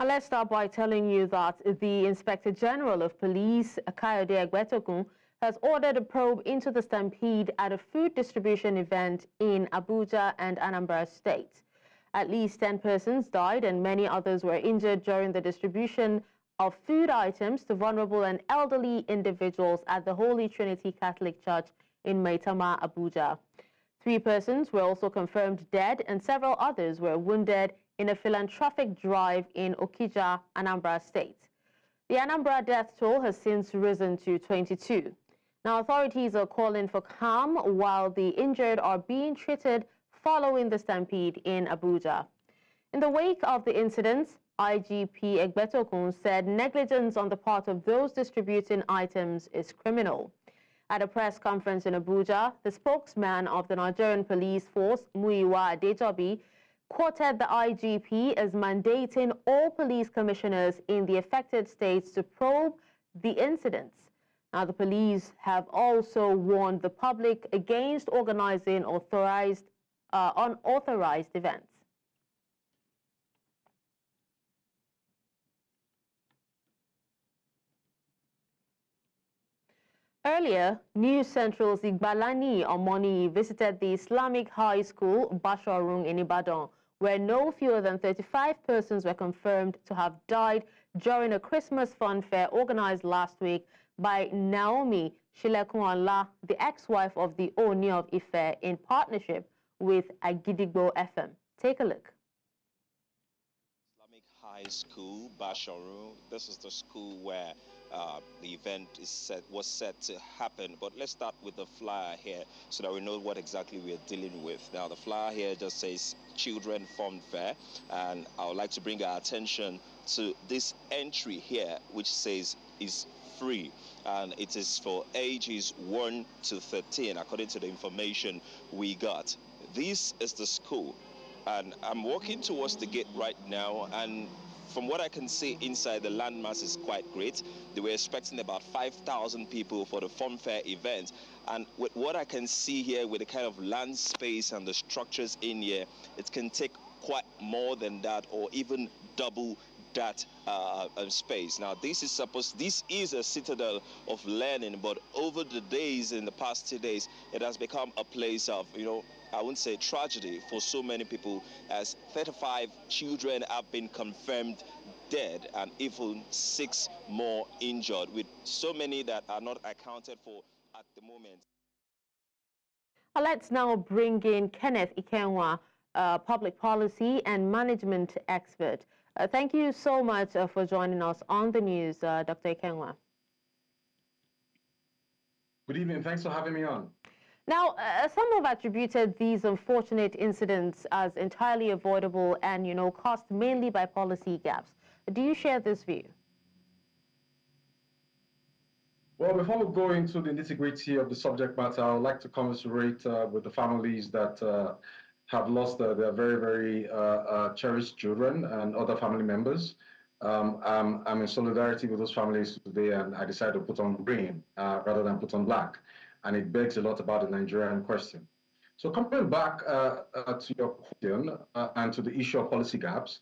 Let's start by telling you that the Inspector General of Police, Kayode Egbetokun, has ordered a probe into the stampede at a food distribution event in Abuja and Anambra State. At least 10 persons died and many others were injured during the distribution of food items to vulnerable and elderly individuals at the Holy Trinity Catholic Church in Maitama, Abuja. 3 persons were also confirmed dead and several others were wounded in a philanthropic drive in Okija, Anambra State. The Anambra death toll has since risen to 22. Now, authorities are calling for calm while the injured are being treated following the stampede in Abuja. In the wake of the incidents, IGP Egbetokun said negligence on the part of those distributing items is criminal. At a press conference in Abuja, the spokesman of the Nigerian Police Force, Muyiwa Adejobi, quoted the IGP as mandating all police commissioners in the affected states to probe the incidents. Now, the police have also warned the public against organizing unauthorized events. Earlier, News Central's Igbalani Omoni visited the Islamic High School, Bashorun in Ibadan, where no fewer than 35 persons were confirmed to have died during a Christmas fun fair organized last week by Naomi Shilekunala, the ex-wife of the Oni of Ife, in partnership with Agidigbo FM. Take a look. Islamic High School, Basharu. This is the school where the event was set to happen. But let's start with the flyer here so that we know what exactly we're dealing with. Now, the flyer here just says Children Fun Fair, and I would like to bring our attention to this entry here, which says is free, and it is for ages 1 to 13, according to the information we got. This is the school, and I'm walking towards the gate right now, and from what I can see inside, the landmass is quite great. They were expecting about 5,000 people for the fun fair event. And with what I can see here, with the kind of land space and the structures in here, it can take quite more than that, or even double that space. Now, this is a citadel of learning, but over the days, in the past 2 days, it has become a place of, I wouldn't say tragedy for so many people, as 35 children have been confirmed dead and even 6 more injured, with so many that are not accounted for at the moment. Let's now bring in Kenneth Ikenwa, public policy and management expert. Thank you so much for joining us on the news, Dr. Ikenwa. Good evening. Thanks for having me on. Now, some have attributed these unfortunate incidents as entirely avoidable and, caused mainly by policy gaps. Do you share this view? Well, before we go into the nitty-gritty of the subject matter, I would like to commiserate with the families that have lost their very, very cherished children and other family members. I'm in solidarity with those families today, and I decided to put on green rather than put on black. And it begs a lot about the Nigerian question. So coming back to your question and to the issue of policy gaps,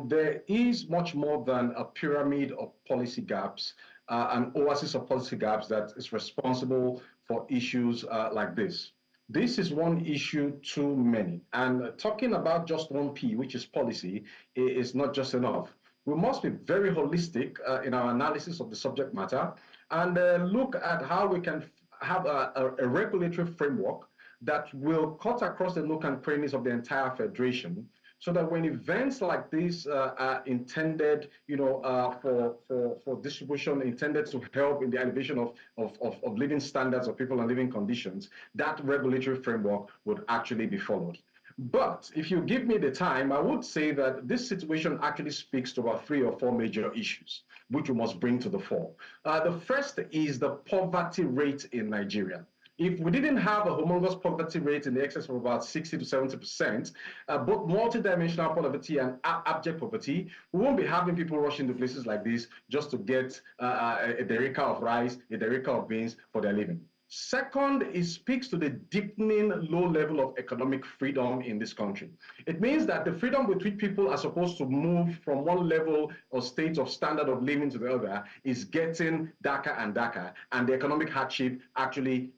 there is much more than a pyramid of policy gaps, an oasis of policy gaps that is responsible for issues like this. This is one issue too many. And talking about just one P, which is policy, is not just enough. We must be very holistic in our analysis of the subject matter and look at how we can have a regulatory framework that will cut across the nook and crannies of the entire federation, so that when events like this are intended, for distribution, intended to help in the elevation of living standards of people and living conditions, that regulatory framework would actually be followed. But if you give me the time, I would say that this situation actually speaks to about 3 or 4 major issues, which we must bring to the fore. The first is the poverty rate in Nigeria. If we didn't have a humongous poverty rate in the excess of about 60 to 70%, both multidimensional poverty and abject poverty, we won't be having people rushing to places like this just to get a derica of rice, a derica of beans for their living. Second, it speaks to the deepening low level of economic freedom in this country. It means that the freedom with which people are supposed to move from one level or state of standard of living to the other is getting darker and darker. And the economic hardship actually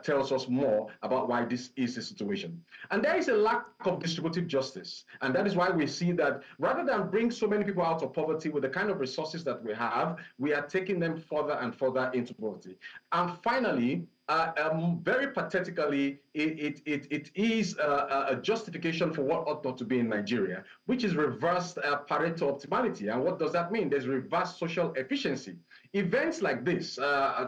tells us more about why this is the situation. And there is a lack of distributive justice. And that is why we see that rather than bring so many people out of poverty with the kind of resources that we have, we are taking them further and further into poverty. And finally, very pathetically, it is a justification for what ought not to be in Nigeria, which is reversed Pareto optimality. And what does that mean? There's reverse social efficiency. Events like this,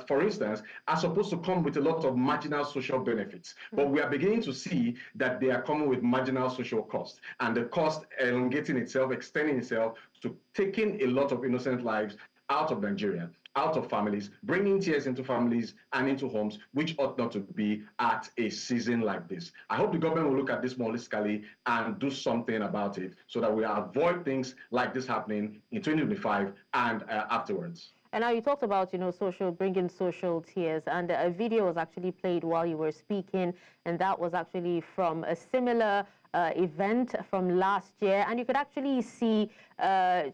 for instance, are supposed to come with a lot of marginal social benefits, but we are beginning to see that they are coming with marginal social cost, and the cost elongating itself, extending itself to taking a lot of innocent lives out of Nigeria, out of families, bringing tears into families and into homes, which ought not to be at a season like this. I hope the government will look at this more holistically and do something about it so that we avoid things like this happening in 2025 and afterwards. And now you talked about, bringing social tears, and a video was actually played while you were speaking, and that was actually from a similar event from last year, and you could actually see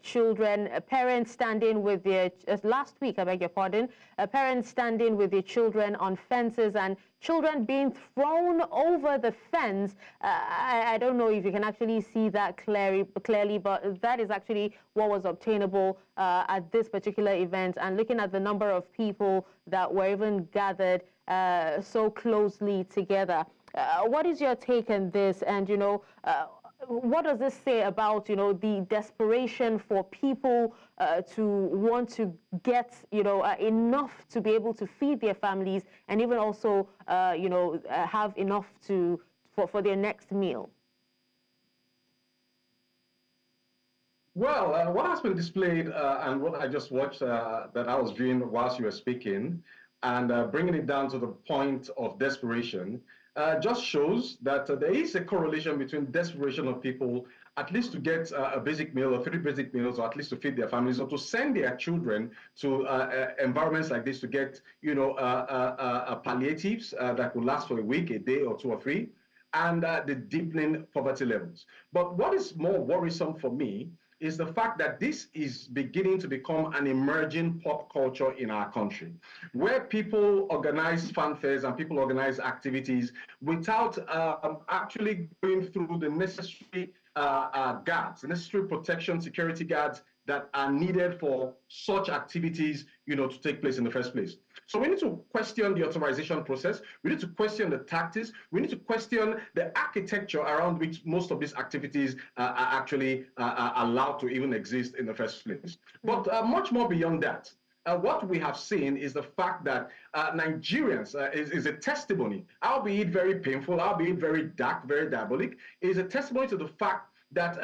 children, parents standing with their, last week, I beg your pardon, parents standing with their children on fences and children being thrown over the fence. I don't know if you can actually see that clearly, but that is actually what was obtainable at this particular event. And looking at the number of people that were even gathered so closely together. What is your take on this? And, what does this say about, the desperation for people to want to get, enough to be able to feed their families and even also, have enough for their next meal? Well, what has been displayed and what I just watched that I was viewing whilst you were speaking, and bringing it down to the point of desperation, just shows that there is a correlation between desperation of people, at least to get a basic meal or 3 basic meals, or at least to feed their families, or to send their children to environments like this to get, palliatives that could last for a week, a day, or 2 or 3, and the deepening poverty levels. But what is more worrisome for me is the fact that this is beginning to become an emerging pop culture in our country, where people organize fanfares and people organize activities without actually going through the necessary guards, the necessary protection, security guards that are needed for such activities, to take place in the first place. So we need to question the authorization process. We need to question the tactics. We need to question the architecture around which most of these activities are actually allowed to even exist in the first place. But much more beyond that, what we have seen is the fact that Nigerians is a testimony, albeit very painful, albeit very dark, very diabolic, is a testimony to the fact that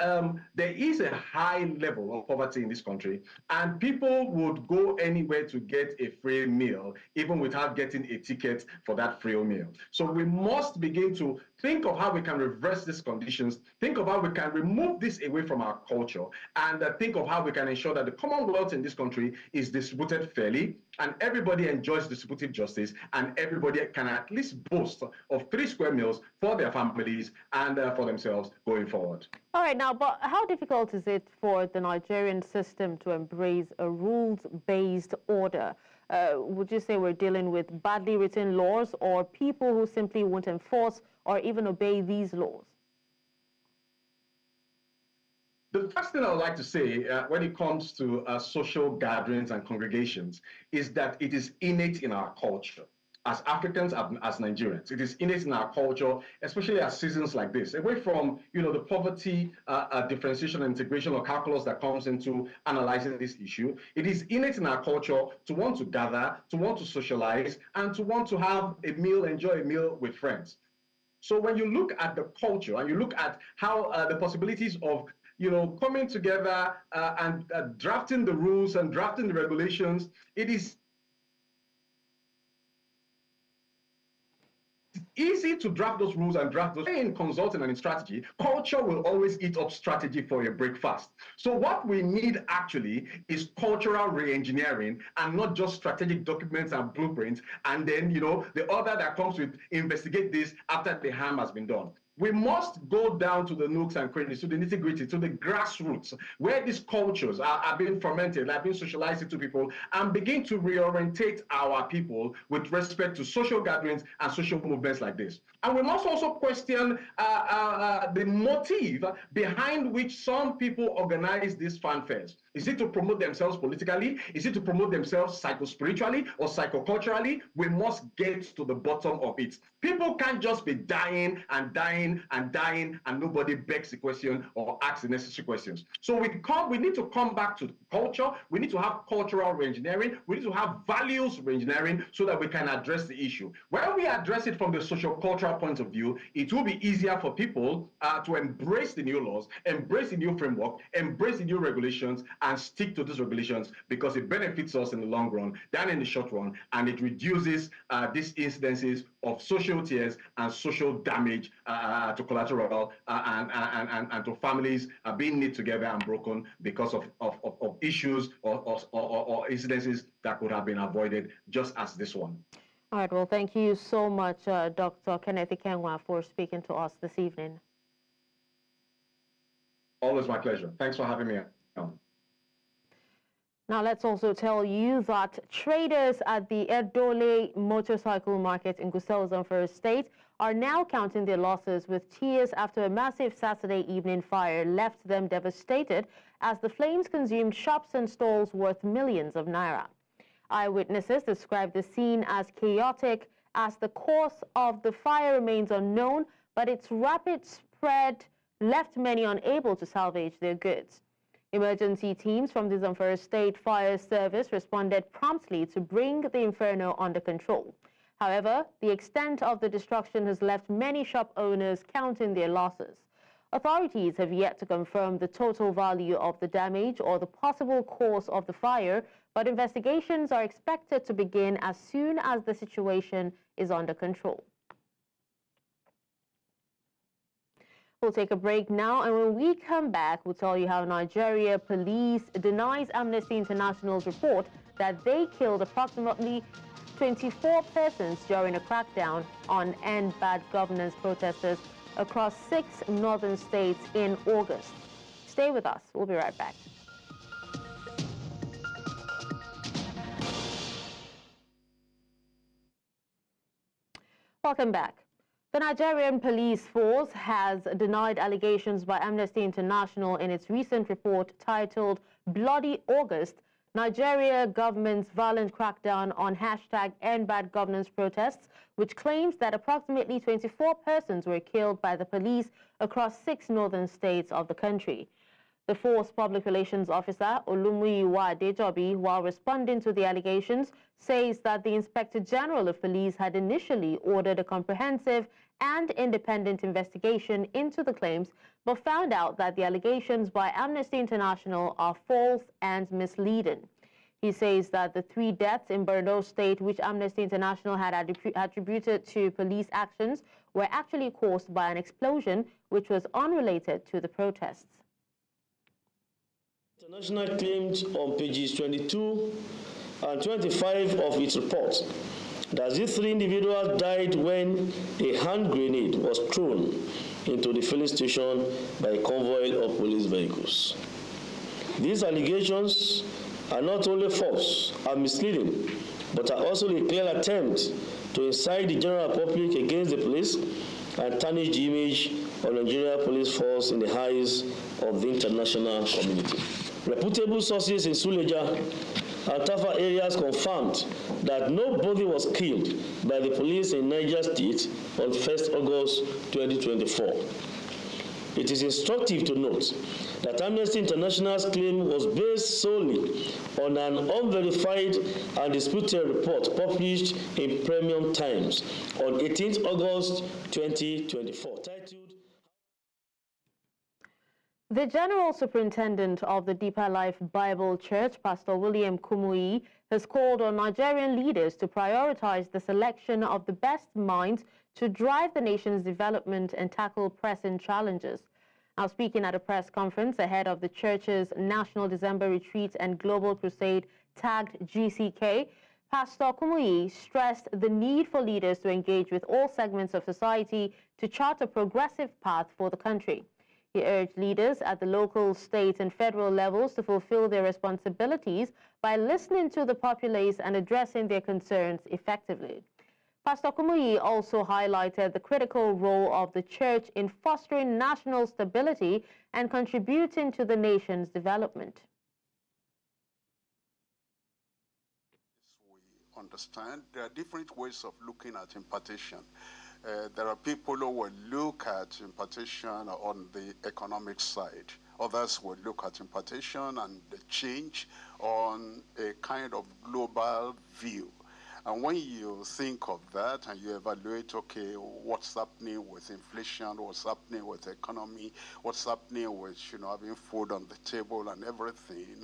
there is a high level of poverty in this country, and people would go anywhere to get a free meal, even without getting a ticket for that free meal. So we must begin to think of how we can reverse these conditions, think of how we can remove this away from our culture, and think of how we can ensure that the commonwealth in this country is distributed fairly, and everybody enjoys distributive justice, and everybody can at least boast of 3 square meals for their families and for themselves going forward. All right, now, but how difficult is it for the Nigerian system to embrace a rules-based order? Would you say we're dealing with badly written laws, or people who simply won't enforce or even obey these laws? The first thing I would like to say when it comes to social gatherings and congregations is that it is innate in our culture. As Africans, as Nigerians, it is innate in our culture, especially at seasons like this, away from, the poverty differentiation and integration or calculus that comes into analyzing this issue. It is innate in our culture to want to gather, to want to socialize, and to want to have a meal, enjoy a meal with friends. So when you look at the culture and you look at how the possibilities of coming together and drafting the rules and drafting the regulations, it is easy to draft those rules and draft those. In consulting and in strategy, culture will always eat up strategy for a breakfast. So what we need actually is cultural re-engineering and not just strategic documents and blueprints, and then, you know, the other that comes with investigate this after the harm has been done. We must go down to the nooks and crannies, to the nitty-gritty, to the grassroots, where these cultures are being fermented, are being socialized into people, and begin to reorientate our people with respect to social gatherings and social movements like this. And we must also question the motive behind which some people organize these fanfares. Is it to promote themselves politically? Is it to promote themselves psycho-spiritually or psychoculturally? We must get to the bottom of it. People can't just be dying and dying and dying and nobody begs the question or asks the necessary questions. So we need to come back to culture. We need to have cultural re-engineering. We need to have values re-engineering so that we can address the issue. When we address it from the social-cultural point of view, it will be easier for people to embrace the new laws, embrace the new framework, embrace the new regulations, and stick to these regulations, because it benefits us in the long run than in the short run, and it reduces these incidences of social tears and social damage to collateral and to families being knit together and broken because of issues or incidences that could have been avoided, just as this one. All right, well, thank you so much, Dr. Kenneth Ikenwa, for speaking to us this evening. Always my pleasure. Thanks for having me on. Now, let's also tell you that traders at the Erdole motorcycle market in Gusau, Zamfara State are now counting their losses with tears after a massive Saturday evening fire left them devastated as the flames consumed shops and stalls worth millions of naira. Eyewitnesses described the scene as chaotic, as the cause of the fire remains unknown, but its rapid spread left many unable to salvage their goods. Emergency teams from the Zamfara State Fire Service responded promptly to bring the inferno under control. However, the extent of the destruction has left many shop owners counting their losses. Authorities have yet to confirm the total value of the damage or the possible cause of the fire, but investigations are expected to begin as soon as the situation is under control. We'll take a break now, and when we come back, we'll tell you how Nigeria police denies Amnesty International's report that they killed approximately 24 persons during a crackdown on End Bad Governance protesters across 6 northern states in August. Stay with us. We'll be right back. Welcome back. The Nigerian police force has denied allegations by Amnesty International in its recent report titled Bloody August, Nigeria government's violent crackdown on #EndBadGovernance protests, which claims that approximately 24 persons were killed by the police across 6 northern states of the country. The force public relations officer, Olumuyiwa Adejobi, while responding to the allegations, says that the Inspector General of Police had initially ordered a comprehensive and independent investigation into the claims, but found out that the allegations by Amnesty International are false and misleading. He says that the 3 deaths in Borno State, which Amnesty International had attributed to police actions, were actually caused by an explosion which was unrelated to the protests. International claimed on pages 22 and 25 of its report that these 3 individuals died when a hand grenade was thrown into the filling station by a convoy of police vehicles. These allegations are not only false and misleading, but are also a clear attempt to incite the general public against the police and tarnish the image of the Nigerian police force in the eyes of the international community. Reputable sources in Suleja and Tafa areas confirmed that nobody was killed by the police in Niger State on 1st August 2024. It is instructive to note that Amnesty International's claim was based solely on an unverified and disputed report published in Premium Times on 18th August 2024, titled The General Superintendent of the Deeper Life Bible Church, Pastor William Kumuyi, has called on Nigerian leaders to prioritize the selection of the best minds to drive the nation's development and tackle pressing challenges. Now, speaking at a press conference ahead of the church's National December Retreat and Global Crusade tagged GCK, Pastor Kumuyi stressed the need for leaders to engage with all segments of society to chart a progressive path for the country. He urged leaders at the local, state, and federal levels to fulfill their responsibilities by listening to the populace and addressing their concerns effectively. Pastor Kumuyi also highlighted the critical role of the church in fostering national stability and contributing to the nation's development. We understand there are different ways of looking at impartation. There are people who will look at impartation on the economic side. Others will look at impartation and the change on a kind of global view. And when you think of that and you evaluate, okay, what's happening with inflation, what's happening with the economy, what's happening with, having food on the table and everything,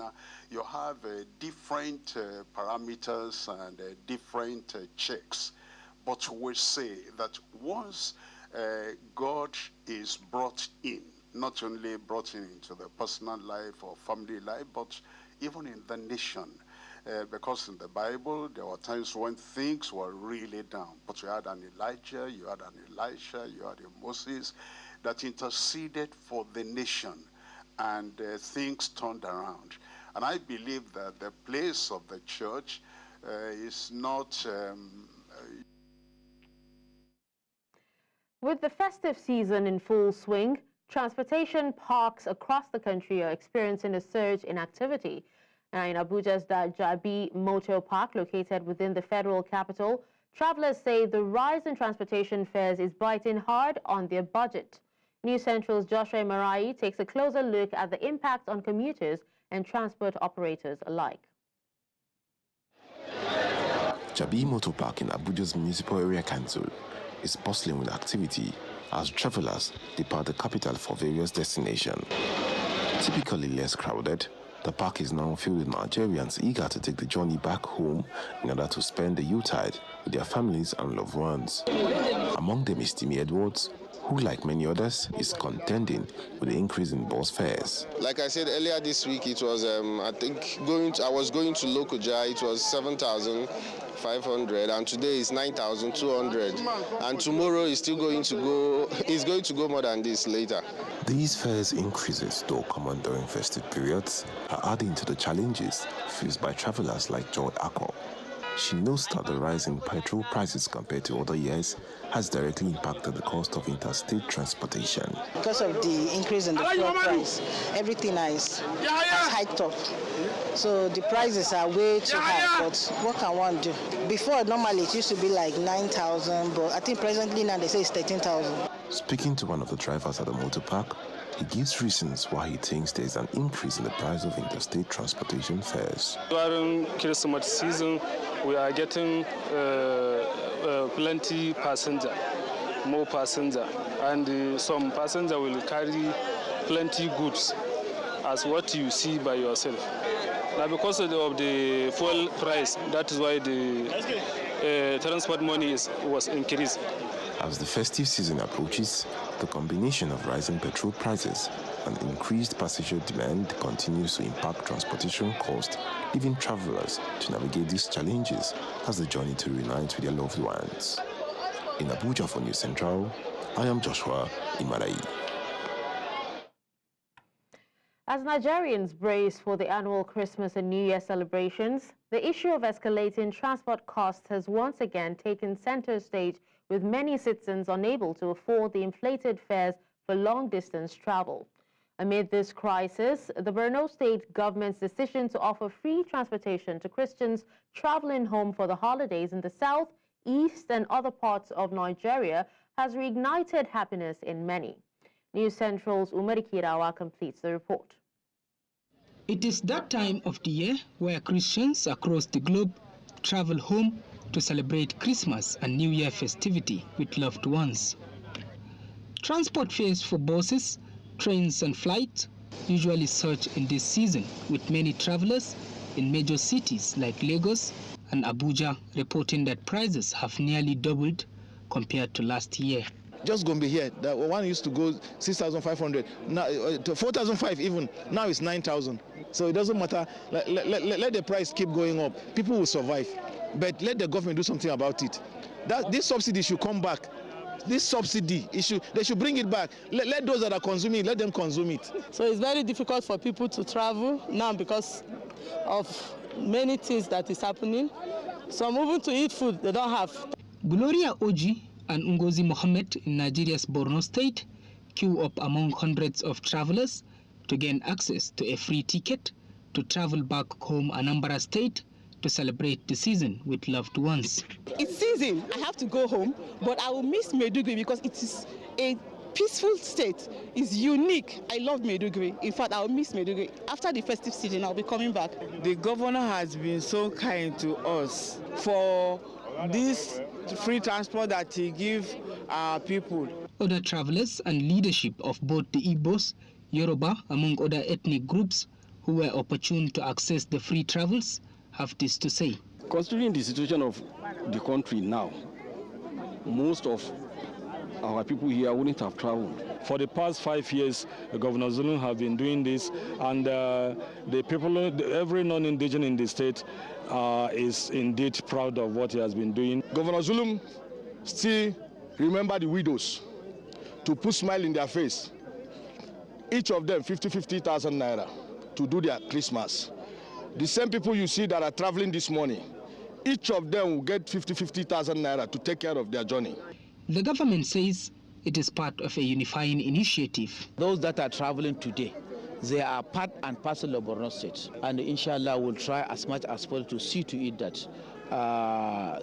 you have different parameters and different checks. But we say that once God is brought in, not only brought in into the personal life or family life, but even in the nation, because in the Bible, there were times when things were really down. But you had an Elijah, you had an Elisha, you had a Moses that interceded for the nation, and things turned around. And I believe that the place of the church is not... With the festive season in full swing, transportation parks across the country are experiencing a surge in activity. Now, in Abuja's Jabi Motor Park, located within the federal capital, travelers say the rise in transportation fares is biting hard on their budget. News Central's Joshua Marai takes a closer look at the impact on commuters and transport operators alike. Jabi Motor Park in Abuja's Municipal Area Council is bustling with activity as travelers depart the capital for various destinations. Typically less crowded, the park is now filled with Nigerians eager to take the journey back home in order to spend the Yuletide with their families and loved ones. Among them is Timmy Edwards, who, like many others, is contending with the increase in bus fares. Like I said earlier this week, it was, I was going to Lokoja, it was 7,500, and today is 9,200. And tomorrow is still going to go more than this later. These fares increases, though common during festive periods, are adding to the challenges faced by travelers like Joy Akko. She knows that the rise in petrol prices compared to other years has directly impacted the cost of interstate transportation. Because of the increase in the fuel price, everything is hiked up. So the prices are way too high, but what can one do? Before, normally it used to be like 9,000, but I think presently now they say it's 13,000. Speaking to one of the drivers at the motor park, he gives reasons why he thinks there is an increase in the price of interstate transportation fares. During Christmas season, we are getting plenty more passenger, and some passenger will carry plenty goods, as what you see by yourself. Now, because of the fuel price, that is why the transport money was increased. As the festive season approaches, the combination of rising petrol prices and increased passenger demand continues to impact transportation costs, leaving travelers to navigate these challenges as they journey to reunite with their loved ones. In Abuja for News Central, I am Joshua Imarai. As Nigerians brace for the annual Christmas and New Year celebrations, the issue of escalating transport costs has once again taken center stage, with many citizens unable to afford the inflated fares for long-distance travel. Amid this crisis, the Borno State government's decision to offer free transportation to Christians traveling home for the holidays in the south, east, and other parts of Nigeria has reignited happiness in many. News Central's Umari Kirawa completes the report. It is that time of the year where Christians across the globe travel home to celebrate Christmas and New Year festivity with loved ones. Transport fares for buses, trains and flights usually surge in this season, with many travelers in major cities like Lagos and Abuja reporting that prices have nearly doubled compared to last year. Just Gombe here, that one used to go 6,500, now to 4,500 even. Now it's 9,000. So it doesn't matter. Let the price keep going up. People will survive, but let the government do something about it. This subsidy should come back. This subsidy issue, they should bring it back. Let those that are consuming, let them consume it. So it's very difficult for people to travel now because of many things that is happening. So moving to eat food, they don't have. Gloria Oji and Ngozi Mohammed in Nigeria's Borno State queue up among hundreds of travelers to gain access to a free ticket to travel back home Anambra State to celebrate the season with loved ones. It's season. I have to go home, but I will miss Maiduguri because it is a peaceful state. It's unique. I love Maiduguri. In fact, I will miss Maiduguri. After the festive season, I'll be coming back. The governor has been so kind to us for this free transport that he gives our people. Other travelers and leadership of both the Igbos, Yoruba, among other ethnic groups who were opportune to access the free travels, have this to say. Considering the situation of the country now, most of our people here wouldn't have traveled. For the past 5 years, Governor Zulum have been doing this, and the people, every non-indigenous in the state is indeed proud of what he has been doing. Governor Zulum still remember the widows to put smile in their face. Each of them 50,000 naira to do their Christmas. The same people you see that are traveling this morning, each of them will get 50,000 naira to take care of their journey. The government says it is part of a unifying initiative. Those that are traveling today, they are part and parcel of Borno State, and inshallah we'll try as much as possible to see to it that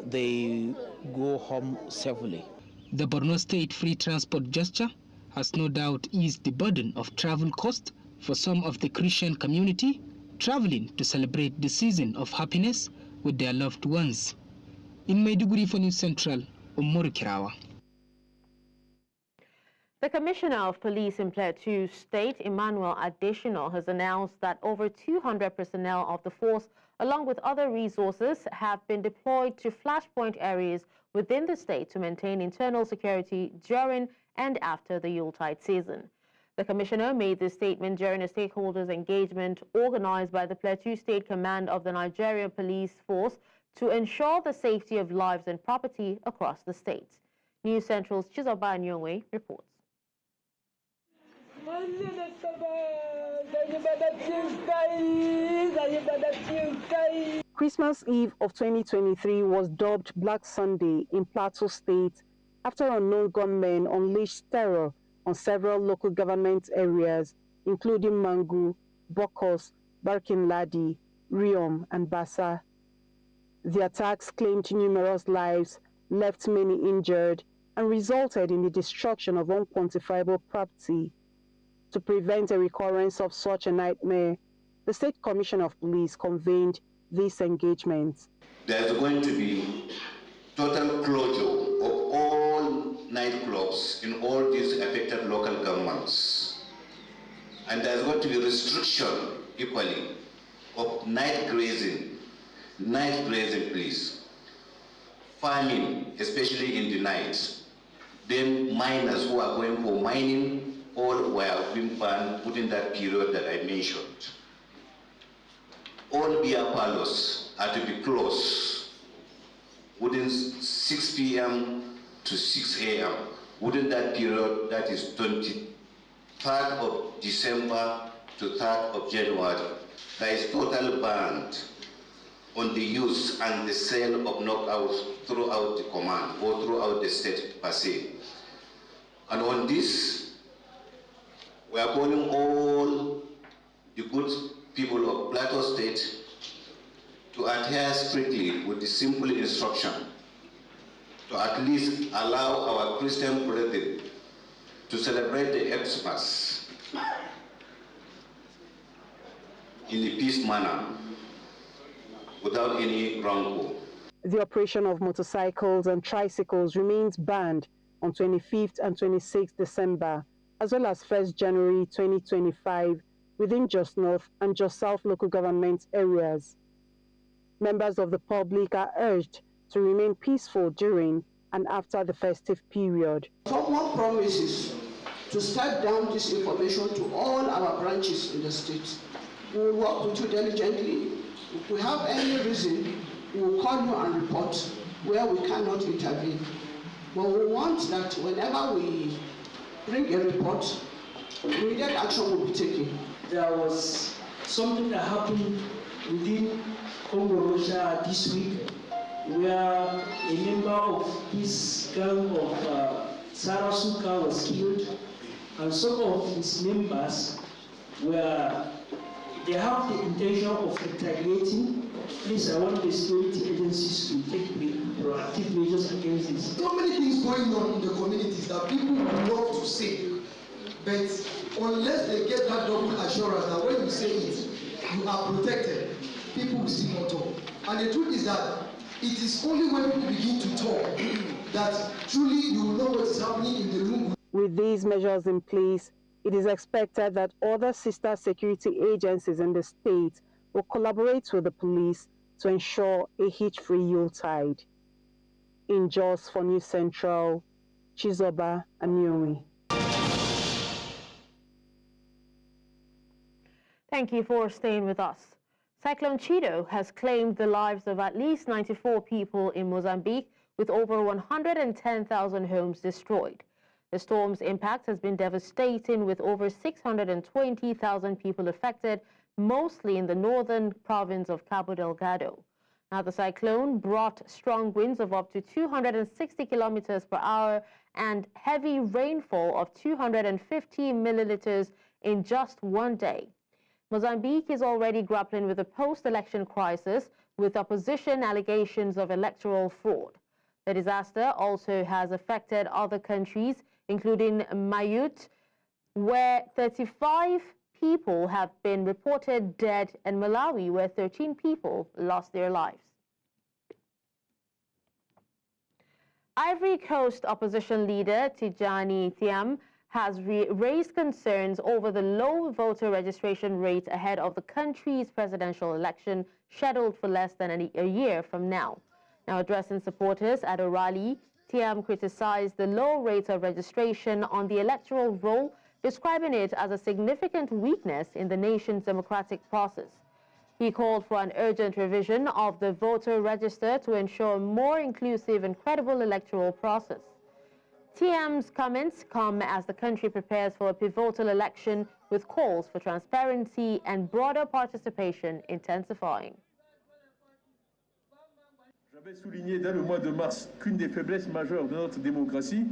they go home safely. The Borno State free transport gesture has no doubt eased the burden of travel cost for some of the Christian community traveling to celebrate the season of happiness with their loved ones. In Maiduguri for News Central, Umaru Kirawa. The Commissioner of Police in Plateau State, Emmanuel Additional, has announced that over 200 personnel of the force, along with other resources, have been deployed to flashpoint areas within the state to maintain internal security during and after the Yuletide season. The Commissioner made this statement during a stakeholders engagement organized by the Plateau State Command of the Nigerian Police Force to ensure the safety of lives and property across the state. News Central's Chizoba Nyongwe reports. Christmas Eve of 2023 was dubbed Black Sunday in Plateau State after unknown gunmen unleashed terror on several local government areas, including Mangu, Bokos, Barkin-Ladi, Riom, and Bassa. The attacks claimed numerous lives, left many injured, and resulted in the destruction of unquantifiable property. To prevent a recurrence of such a nightmare, the State Commissioner of Police convened this engagement. There's going to be total closure of all nightclubs in all these affected local governments. And there's going to be restriction equally of night grazing please. Farming, especially in the night. Then miners who are going for mining, all were being banned within that period that I mentioned. All beer parlors are to be closed within 6 p.m. to 6 a.m. Within that period, that is 23rd of December to 3rd of January. There is total ban on the use and the sale of knockouts throughout the command or throughout the state per se. And on this, we are calling all the good people of Plateau State to adhere strictly with the simple instruction to at least allow our Christian brethren to celebrate the Xmas in a peace manner without any rancor. The operation of motorcycles and tricycles remains banned on 25th and 26th December, as well as 1st January 2025 within Jos North and Jos South local government areas. Members of the public are urged to remain peaceful during and after the festive period. Someone promises to start down this information to all our branches in the state. We will work with you diligently. If we have any reason, we will call you and report where we cannot intervene. But we want that whenever we bring a report, immediate action will be taken. There was something that happened within Congo, Russia this week, where a member of this gang of Sarasuka was killed, and some of his members they have the intention of retaliating. Please, I want the security agencies to take proactive measures against this. So many things going on in the communities that people would love to say, but unless they get that double assurance that when you say it, you are protected, people will still not talk. And the truth is that it is only when people begin to talk that truly you will know what is happening in the room. With these measures in place, it is expected that other sister security agencies in the state will collaborate with the police to ensure a hitch-free Yuletide. In Jos for News Central, Chizoba Aniumi. Thank you for staying with us. Cyclone Chido has claimed the lives of at least 94 people in Mozambique, with over 110,000 homes destroyed. The storm's impact has been devastating, with over 620,000 people affected, mostly in the northern province of Cabo Delgado. Now, the cyclone brought strong winds of up to 260 kilometers per hour and heavy rainfall of 250 milliliters in just one day. Mozambique is already grappling with a post-election crisis, with opposition allegations of electoral fraud. The disaster also has affected other countries, including Mayotte, where 35 people have been reported dead, and Malawi, where 13 people lost their lives. Ivory Coast opposition leader Tidjani Thiam has raised concerns over the low voter registration rate ahead of the country's presidential election, scheduled for less than a year from now. Now, addressing supporters at a rally, Thiam criticized the low rate of registration on the electoral roll, describing it as a significant weakness in the nation's democratic process. He called for an urgent revision of the voter register to ensure a more inclusive and credible electoral process. Thiam's comments come as the country prepares for a pivotal election, with calls for transparency and broader participation intensifying. J'avais souligné dès le mois de mars qu'une des faiblesses majeures de notre démocratie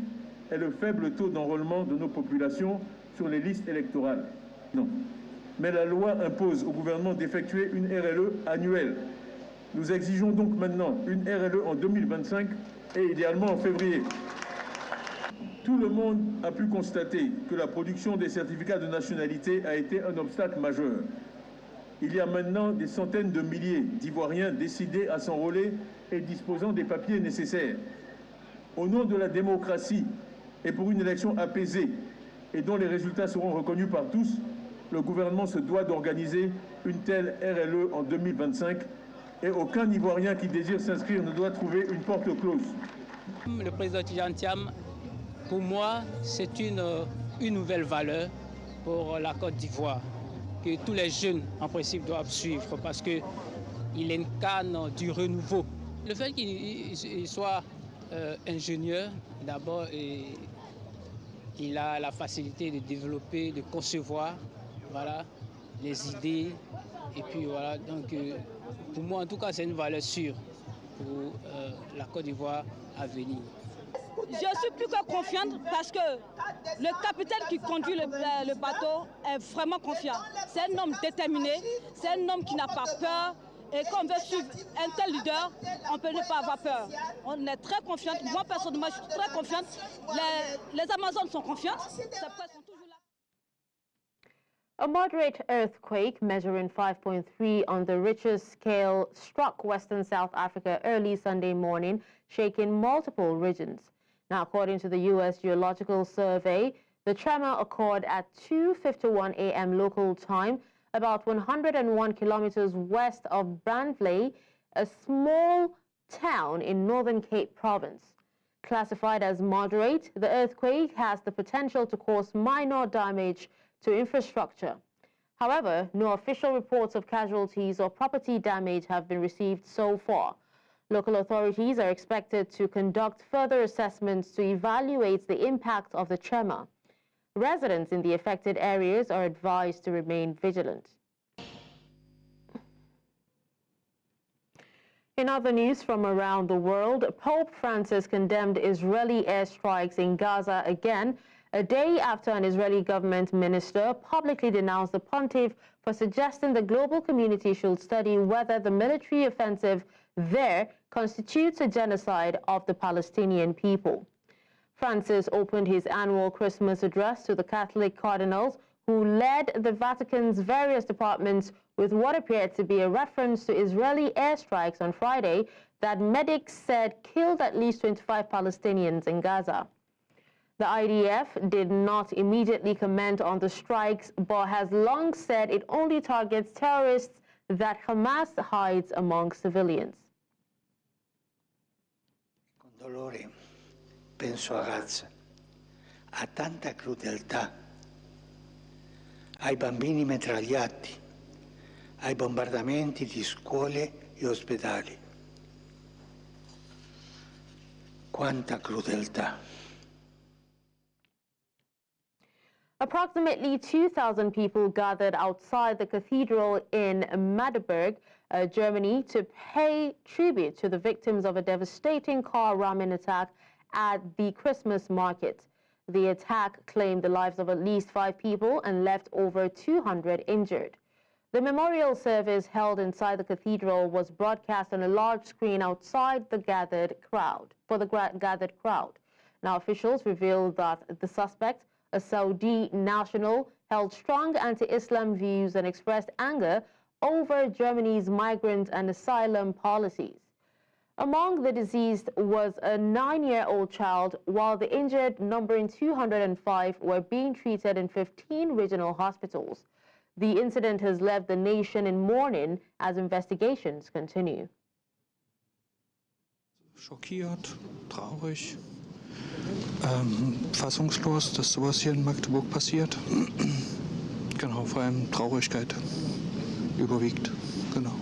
est le faible taux d'enrôlement de nos populations sur les listes électorales. Non. Mais la loi impose au gouvernement d'effectuer une RLE annuelle. Nous exigeons donc maintenant une RLE en 2025 et idéalement en février. Tout le monde a pu constater que la production des certificats de nationalité a été un obstacle majeur. Il y a maintenant des centaines de milliers d'Ivoiriens décidés à s'enrôler et disposant des papiers nécessaires. Au nom de la démocratie et pour une élection apaisée et dont les résultats seront reconnus par tous, le gouvernement se doit d'organiser une telle RLE en 2025 et aucun Ivoirien qui désire s'inscrire ne doit trouver une porte close. Le président Tidjani Thiam, pour moi, c'est une nouvelle valeur pour la Côte d'Ivoire, que tous les jeunes, en principe, doivent suivre, parce qu'il incarne du renouveau. Le fait qu'il soit ingénieur, d'abord, il a la facilité de développer, de concevoir, voilà, les idées. Et puis voilà, donc pour moi, en tout cas, c'est une valeur sûre pour la Côte d'Ivoire à venir. Je suis plus que confiante parce que le capitaine qui conduit le bateau est vraiment confiant. C'est un homme déterminé, c'est un homme qui n'a pas peur. Et quand on veut suivre un tel leader, on ne peut pas avoir peur. On est très confiante. Moi, personnellement, je suis très confiante. Les Amazones sont confiantes. Ces prêts sont toujours là. A moderate earthquake measuring 5.3 on the Richter scale struck western South Africa early Sunday morning, shaking multiple regions. Now, according to the U.S. Geological Survey, The tremor occurred at 2:51 a.m. local time, about 101 kilometers west of Brandley, a small town in Northern Cape Province. Classified as moderate, the earthquake has the potential to cause minor damage to infrastructure. However, no official reports of casualties or property damage have been received so far. Local authorities are expected to conduct further assessments to evaluate the impact of the tremor. Residents in the affected areas are advised to remain vigilant. In other news from around the world, Pope Francis condemned Israeli airstrikes in Gaza again, a day after an Israeli government minister publicly denounced the pontiff for suggesting the global community should study whether the military offensive there constitutes a genocide of the Palestinian people. Francis opened his annual Christmas address to the Catholic cardinals who led the Vatican's various departments with what appeared to be a reference to Israeli airstrikes on Friday that medics said killed at least 25 Palestinians in Gaza. The IDF did not immediately comment on the strikes, but has long said it only targets terrorists that Hamas hides among civilians. Con dolore penso a Gaza, a tanta crudeltà, ai bambini mitragliati, ai bombardamenti di scuole e ospedali. Quanta crudeltà. Approximately 2,000 people gathered outside the cathedral in Magdeburg, Germany, to pay tribute to the victims of a devastating car ramming attack at the Christmas market. The attack claimed the lives of at least 5 people and left over 200 injured. The memorial service held inside the cathedral was broadcast on a large screen outside the gathered crowd. Now, officials revealed that the suspect, a Saudi national, held strong anti-Islam views and expressed anger over Germany's migrant and asylum policies. Among the deceased was a 9-year-old child, while the injured, numbering 205, were being treated in 15 regional hospitals. The incident has left the nation in mourning as investigations continue. Schockiert, traurig, fassungslos, dass sowas hier in Magdeburg passiert. Genau, vor allem Traurigkeit überwiegt, genau.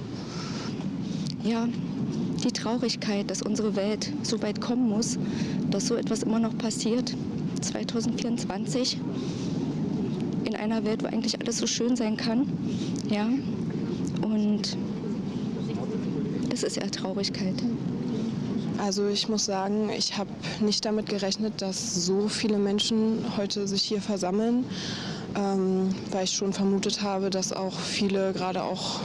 Ja, die Traurigkeit, dass unsere Welt so weit kommen muss, dass so etwas immer noch passiert, 2024, in einer Welt, wo eigentlich alles so schön sein kann, ja, und es ist ja Traurigkeit. Also ich muss sagen, ich habe nicht damit gerechnet, dass so viele Menschen heute sich hier versammeln, weil ich schon vermutet habe, dass auch viele gerade auch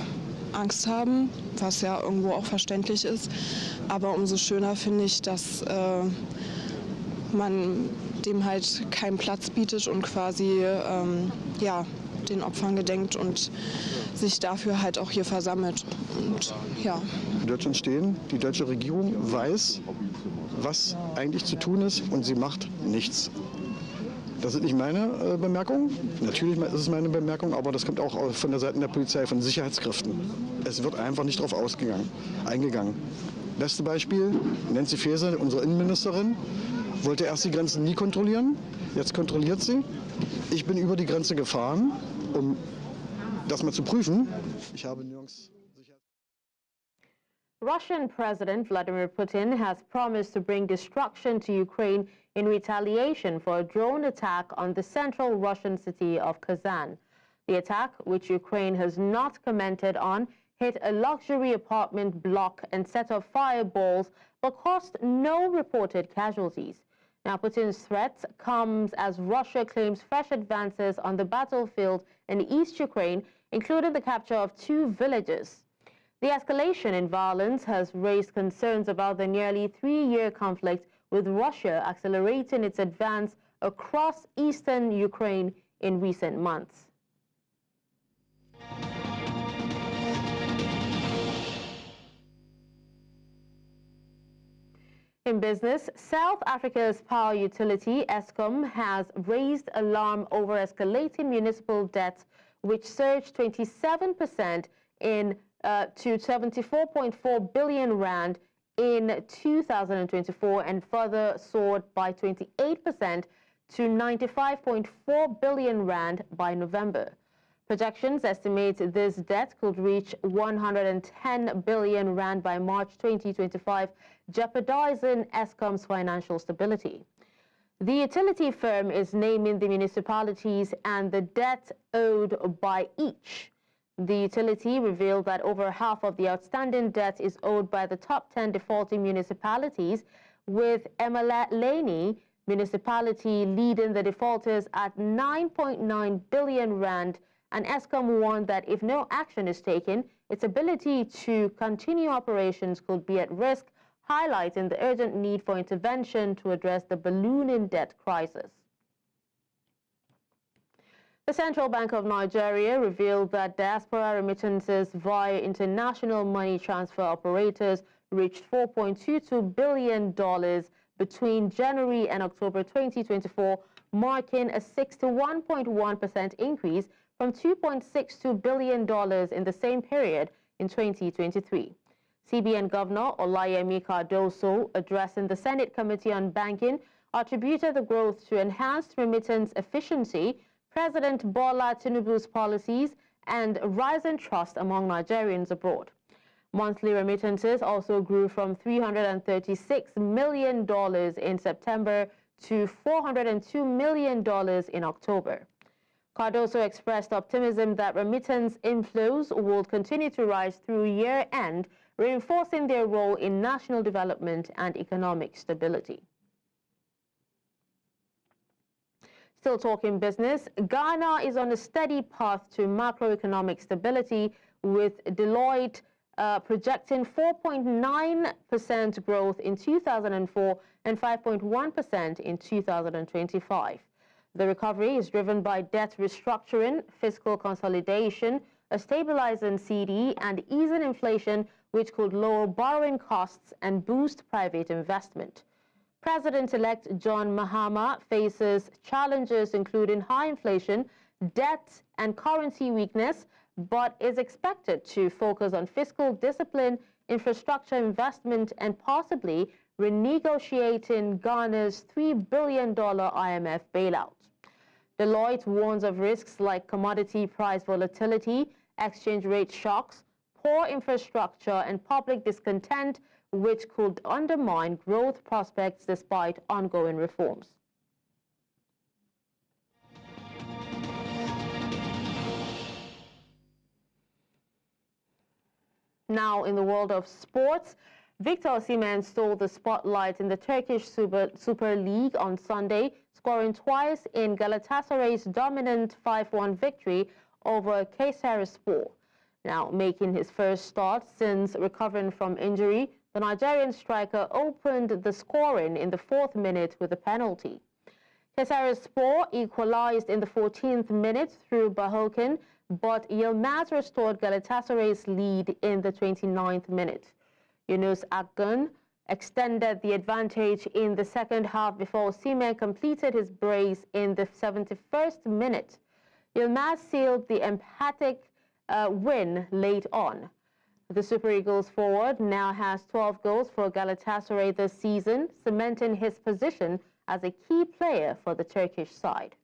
Angst haben, was ja irgendwo auch verständlich ist. Aber umso schöner finde ich, dass man dem halt keinen Platz bietet und quasi ja, den Opfern gedenkt und sich dafür halt auch hier versammelt. Und, ja. In Deutschland stehen, die deutsche Regierung weiß, was eigentlich zu tun ist, und sie macht nichts. Das sind nicht meine Bemerkungen. Natürlich ist es meine Bemerkung, aber das kommt auch von der Seite der Polizei, von Sicherheitskräften. Es wird einfach nicht darauf eingegangen. Beste Beispiel, Nancy Faeser, unsere Innenministerin, wollte erst die Grenzen nie kontrollieren, jetzt kontrolliert sie. Ich bin über die Grenze gefahren, um das mal zu prüfen. Ich habe nirgends Russian President Vladimir Putin has promised to bring destruction to Ukraine in retaliation for a drone attack on the central Russian city of Kazan. The attack, which Ukraine has not commented on, hit a luxury apartment block and set off fireballs, but caused no reported casualties. Now, Putin's threat comes as Russia claims fresh advances on the battlefield in East Ukraine, including the capture of 2 villages. The escalation in violence has raised concerns about the nearly 3-year conflict, with Russia accelerating its advance across eastern Ukraine in recent months. In business, South Africa's power utility, Eskom, has raised alarm over escalating municipal debt, which surged 27% to 74.4 billion rand in 2024 and further soared by 28% to 95.4 billion rand by November. Projections estimate this debt could reach 110 billion rand by March 2025, jeopardizing Eskom's financial stability. The utility firm is naming the municipalities and the debt owed by each. The utility revealed that over half of the outstanding debt is owed by the top 10 defaulting municipalities, with Emalani municipality leading the defaulters at 9.9 billion rand, and Eskom warned that if no action is taken, its ability to continue operations could be at risk, highlighting the urgent need for intervention to address the ballooning debt crisis. The Central Bank of Nigeria revealed that diaspora remittances via international money transfer operators reached $4.22 billion between January and October 2024, marking a 61.1% increase from $2.62 billion in the same period in 2023. CBN Governor Olayemi Cardoso, addressing the Senate Committee on Banking, attributed the growth to enhanced remittance efficiency, President Bola Tinubu's policies, and rising trust among Nigerians abroad. Monthly remittances also grew from $336 million in September to $402 million in October. Cardoso expressed optimism that remittance inflows will continue to rise through year-end, reinforcing their role in national development and economic stability. Still talking business, Ghana is on a steady path to macroeconomic stability, with Deloitte projecting 4.9% growth in 2004 and 5.1% in 2025. The recovery is driven by debt restructuring, fiscal consolidation, a stabilizing CD, and easing inflation, which could lower borrowing costs and boost private investment. President-elect John Mahama faces challenges including high inflation, debt, and currency weakness, but is expected to focus on fiscal discipline, infrastructure investment, and possibly renegotiating Ghana's $3 billion IMF bailout. Deloitte warns of risks like commodity price volatility, exchange rate shocks, poor infrastructure, and public discontent, which could undermine growth prospects despite ongoing reforms. Now, in the world of sports, Victor Osimhen stole the spotlight in the Turkish Super League on Sunday, scoring twice in Galatasaray's dominant 5-1 victory over Kayserispor. Now, making his first start since recovering from injury, the Nigerian striker opened the scoring in the 4th minute with a penalty. Kayserispor equalized in the 14th minute through Bahoken, but Yilmaz restored Galatasaray's lead in the 29th minute. Yunus Akgun extended the advantage in the second half before Osimhen completed his brace in the 71st minute. Yilmaz sealed the emphatic win late on. The Super Eagles forward now has 12 goals for Galatasaray this season, cementing his position as a key player for the Turkish side.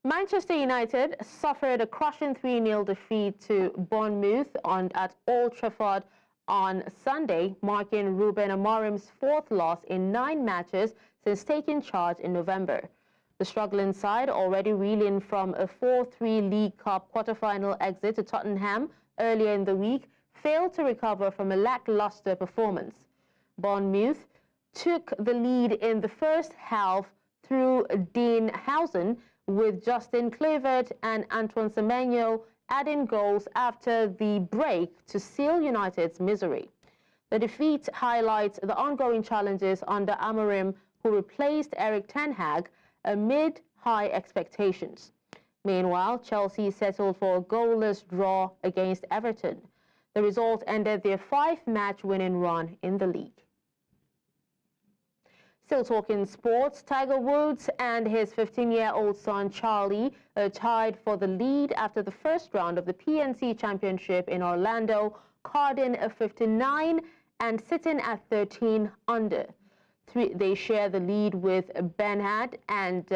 Manchester United suffered a crushing 3-0 defeat to Bournemouth at Old Trafford on Sunday, marking Ruben Amorim's 4th loss in 9 matches since taking charge in November. The struggling side, already reeling from a 4-3 League Cup quarter-final exit to Tottenham earlier in the week, failed to recover from a lackluster performance. Bournemouth took the lead in the first half through Dean Housen, with Justin Kluivert and Antoine Semenyo adding goals after the break to seal United's misery. The defeat highlights the ongoing challenges under Amorim, who replaced Erik ten Hag amid high expectations. Meanwhile, Chelsea settled for a goalless draw against Everton. The result ended their 5-match winning run in the league. Still talking sports, Tiger Woods and his 15-year-old son Charlie are tied for the lead after the first round of the PNC Championship in Orlando, carding a 59 and sitting at 13 under. They share the lead with Benhad and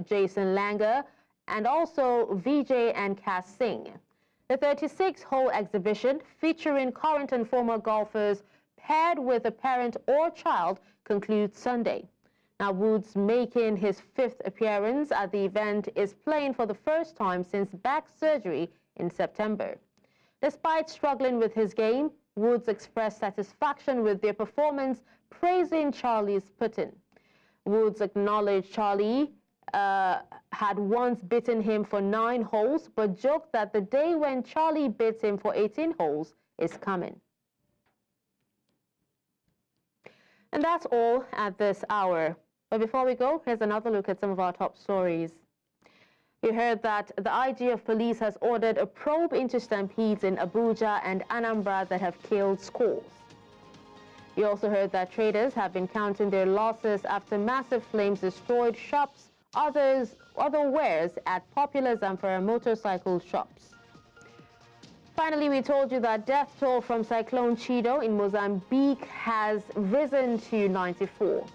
Jason Langer, and also Vijay and Cass Singh. The 36-hole exhibition, featuring current and former golfers paired with a parent or child, concludes Sunday. Now, Woods, making his 5th appearance at the event, is playing for the first time since back surgery in September. Despite struggling with his game, Woods expressed satisfaction with their performance, praising Charlie's putting. Woods acknowledged Charlie had once beaten him for 9 holes, but joked that the day when Charlie beats him for 18 holes is coming. And that's all at this hour. But before we go, here's another look at some of our top stories. You heard that the IG of police has ordered a probe into stampedes in Abuja and Anambra that have killed scores. You also heard that traders have been counting their losses after massive flames destroyed shops, other wares at popular Zamfara motorcycle shops. Finally, we told you that death toll from Cyclone Chido in Mozambique has risen to 94.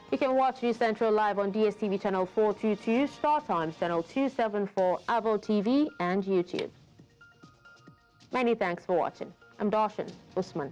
You can watch News Central live on DSTV channel 422, Star Times channel 274, Avo TV, and YouTube. Many thanks for watching. I'm Darshan Usman.